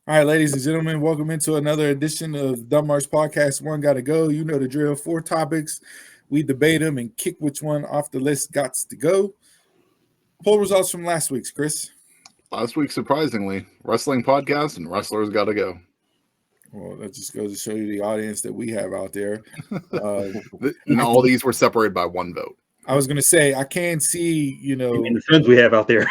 All right, ladies and gentlemen, welcome into another edition of Dumb March Podcast. One got to go. You know the drill. 4 topics. We debate them and kick which one off the list got to go. Poll results from last week's, Chris. Last week, surprisingly, wrestling podcast and wrestlers got to go. Well, that just goes to show you the audience that we have out there. And all these were separated by one vote. I was going to say, I can see, the friends we have out there.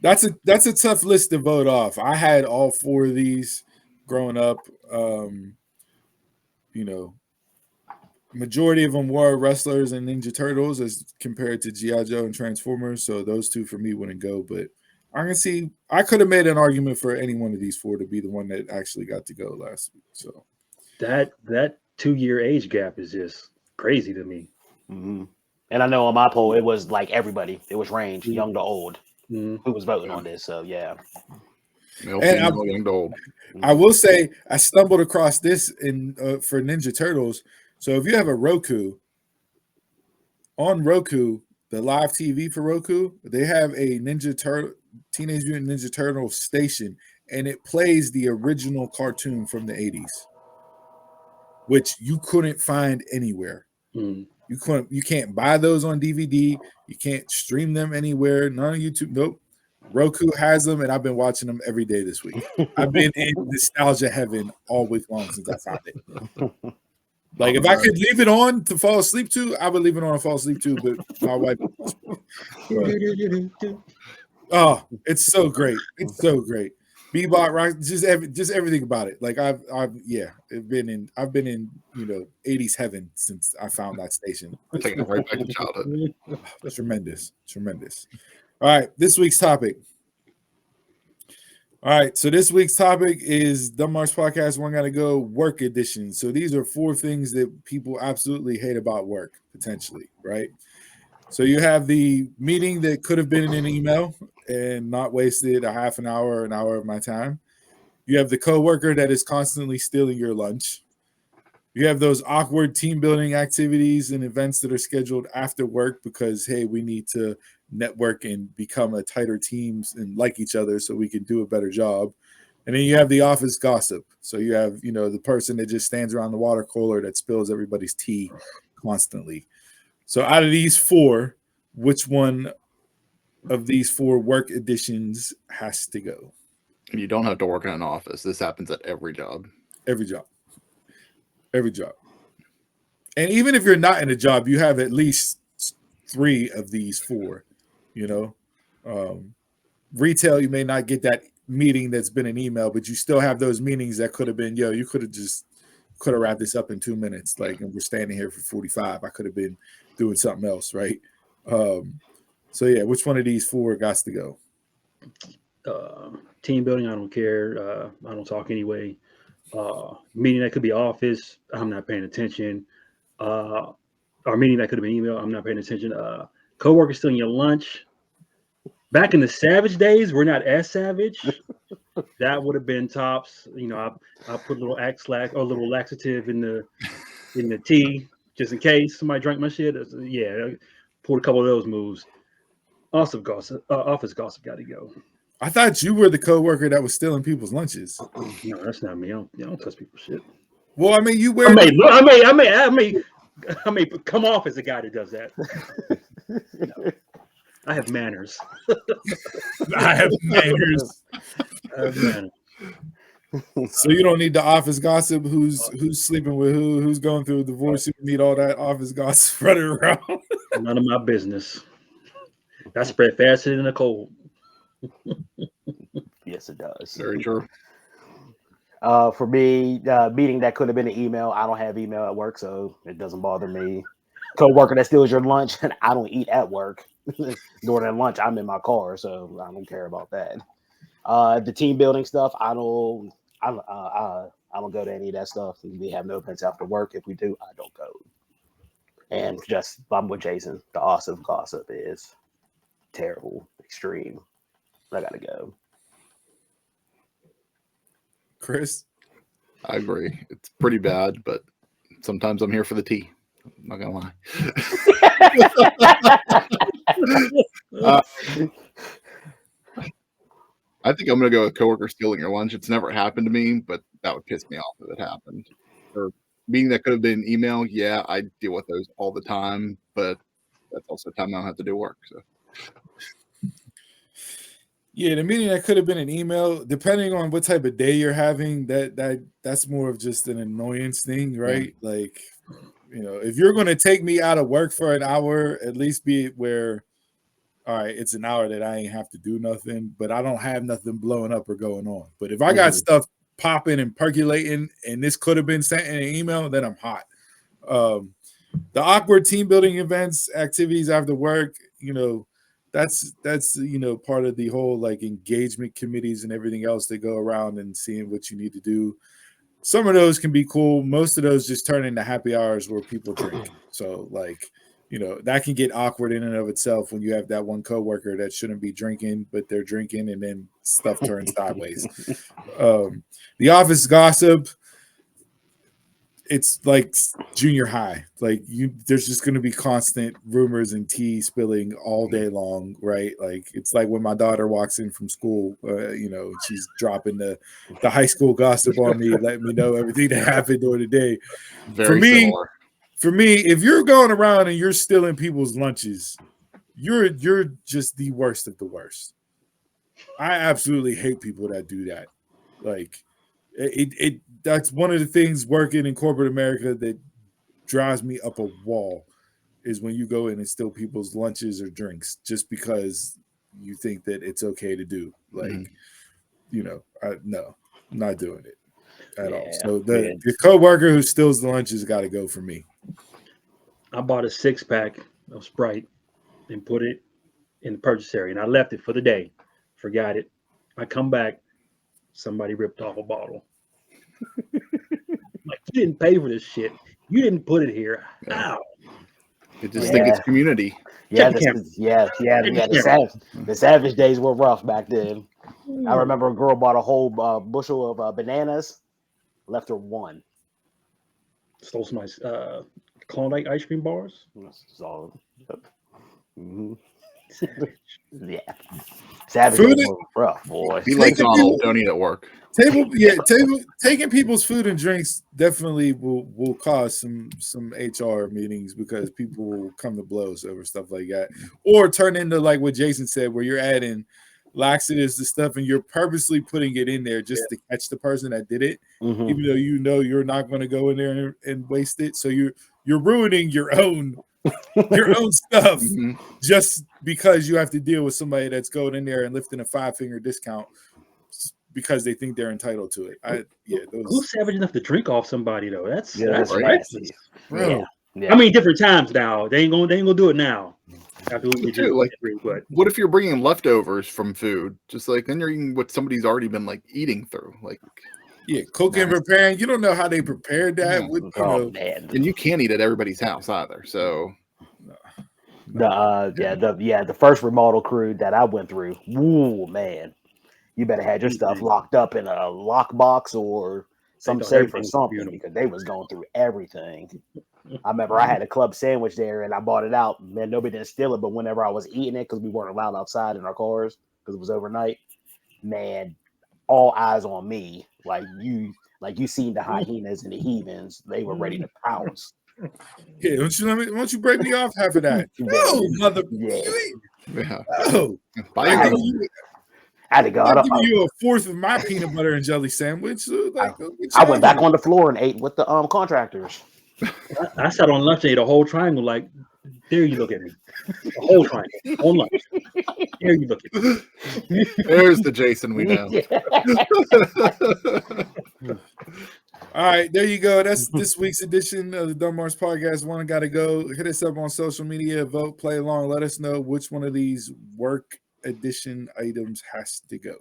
That's a tough list to vote off. I had all 4 of these growing up. Majority of them were wrestlers and Ninja Turtles as compared to G.I. Joe and Transformers. So those 2 for me wouldn't go. But I could have made an argument for any one of these 4 to be the one that actually got to go last week. So that 2-year age gap is just crazy to me. Mm-hmm. And I know on my poll, it was like everybody. It was range, young to old, who was voting on this. So, yeah. Young to old. I will say I stumbled across this for Ninja Turtles. So if you have a Roku, on Roku, the live TV for Roku, they have a Teenage Mutant Ninja Turtle station, and it plays the original cartoon from the 80s, which you couldn't find anywhere. You can't buy those on DVD. You can't stream them anywhere. None on YouTube. Nope. Roku has them, and I've been watching them every day this week. I've been in nostalgia heaven all week long since I found it. Like, if I could leave it on to fall asleep to, I would leave it on and fall asleep to, but my wife. Oh, it's so great. It's so great. Bebop, rock, just everything about it. Like I've been in 80s heaven since I found that station. Taking it right back to childhood. Tremendous. All right, this week's topic. All right, so this week's topic is Dumb March Podcast One Gotta Go Work Edition. So these are 4 things that people absolutely hate about work, potentially, right? So you have the meeting that could have been in an email and not wasted a half an hour or an hour of my time. You have the coworker that is constantly stealing your lunch. You have those awkward team building activities and events that are scheduled after work because, hey, we need to network and become a tighter teams and like each other so we can do a better job. And then you have the office gossip. So you have, the person that just stands around the water cooler that spills everybody's tea constantly. So out of these 4, which one of these 4 work editions has to go? And you don't have to work in an office. This happens at every job. Every job. And even if you're not in a job, you have at least 3 of these 4. Retail, you may not get that meeting that's been an email, but you still have those meetings that could have been, you could have wrapped this up in 2 minutes. Like, and we're standing here for 45. I could have been doing something else, right? So yeah, which one of these 4 got to go? Team building, I don't care. I don't talk anyway. Meeting that could be office, I'm not paying attention. Or meeting that could have been email, I'm not paying attention. Coworker stealing your lunch. Back in the savage days, we're not as savage. That would have been tops. I put a little laxative in the tea just in case somebody drank my shit. Yeah, I pulled a couple of those moves. Office gossip got to go. I thought you were the coworker that was stealing people's lunches. No, that's not me. I don't touch people's shit. Well, I mean, you wear. I may come off as a guy that does that. No. I have manners. I have manners. So you don't need the office gossip. Who's sleeping with who's going through a divorce. You need all that office gossip running around. None of my business. That spread faster than a cold. Yes, it does. Very true. For me, meeting that could have been an email. I don't have email at work, so it doesn't bother me. Coworker that steals your lunch, and I don't eat at work. During lunch, I'm in my car, so I don't care about that. The team building stuff, I don't go to any of that stuff. We have no events after work. If we do, I don't go. And I'm with Jason. The awesome gossip is terrible, extreme. I gotta go. Chris? I agree. It's pretty bad, but sometimes I'm here for the tea. I'm not gonna lie. I think I'm gonna go with coworker stealing your lunch. It's never happened to me, but that would piss me off if it happened. Or meeting that could have been email. Yeah, I deal with those all the time, but that's also time I don't have to do work. So Yeah, the meeting that could have been an email, depending on what type of day you're having, that's more of just an annoyance thing, right? Like, if you're going to take me out of work for an hour, at least be it where, all right, it's an hour that I ain't have to do nothing, but I don't have nothing blowing up or going on. But if I got stuff popping and percolating, and this could have been sent in an email, then I'm hot. The awkward team building events, activities after work, that's part of the whole like engagement committees and everything else that go around and seeing what you need to do. Some of those can be cool. Most of those just turn into happy hours where people drink. So like, that can get awkward in and of itself when you have that one coworker that shouldn't be drinking, but they're drinking and then stuff turns sideways. The office gossip, it's like junior high. Like there's just going to be constant rumors and tea spilling all day long, right? Like it's like when my daughter walks in from school, she's dropping the high school gossip on me, letting me know everything that happened during the day. very similar. For me, if you're going around and you're stealing people's lunches, you're just the worst of the worst. I absolutely hate people that do that. Like that's one of the things working in corporate America that drives me up a wall is when you go in and steal people's lunches or drinks just because you think that it's okay to do. Like, no, I'm not doing it at all. So the coworker who steals the lunches got to go for me. I bought a 6-pack of Sprite and put it in the purchase area, and I left it for the day. Forgot it. I come back, somebody ripped off a bottle. Like, you didn't pay for this shit. You didn't put it here. How? You just think it's community. Yeah, the savage days were rough back then. I remember a girl bought a whole bushel of bananas, left her one. Stole some nice Klondike ice cream bars. So, yeah, savage days were rough, boy. Be like Donald, don't eat at work. Taking people's food and drinks definitely will cause some HR meetings because people will come to blows over stuff like that, or turn into like what Jason said, where you're adding laxatives to stuff and you're purposely putting it in there just to catch the person that did it, even though you're not going to go in there and waste it. So you're ruining your own stuff just because you have to deal with somebody that's going in there and lifting a 5-finger discount because they think they're entitled to it. Who's savage enough to drink off somebody though? That's nasty. Yeah. I mean, different times now. They ain't gonna do it now. What if you're bringing leftovers from food? Just like then you're eating what somebody's already been like eating through. Like, cooking and preparing. You don't know how they prepared that. And you can't eat at everybody's house either. So the first remodel crew that I went through. Ooh, man. You better have your stuff locked up in a lockbox or some safe or something because they was going through everything. I remember I had a club sandwich there and I bought it out. Man, nobody didn't steal it, but whenever I was eating it, because we weren't allowed outside in our cars because it was overnight, man, all eyes on me. Like you seen the hyenas and the heathens, they were ready to pounce. Yeah, why don't you break me off half of that? No, mother. I had to go. I'll give you a fourth of my peanut butter and jelly sandwich. So I went back on the floor and ate with the contractors. I sat on lunch and ate a whole triangle. Like, there you look at me, a whole triangle on lunch. There you look at me. There's the Jason we know. All right, there you go. That's this week's edition of the Dunbar's Podcast. One gotta go. Hit us up on social media, vote, play along. Let us know which one of these work edition items has to go.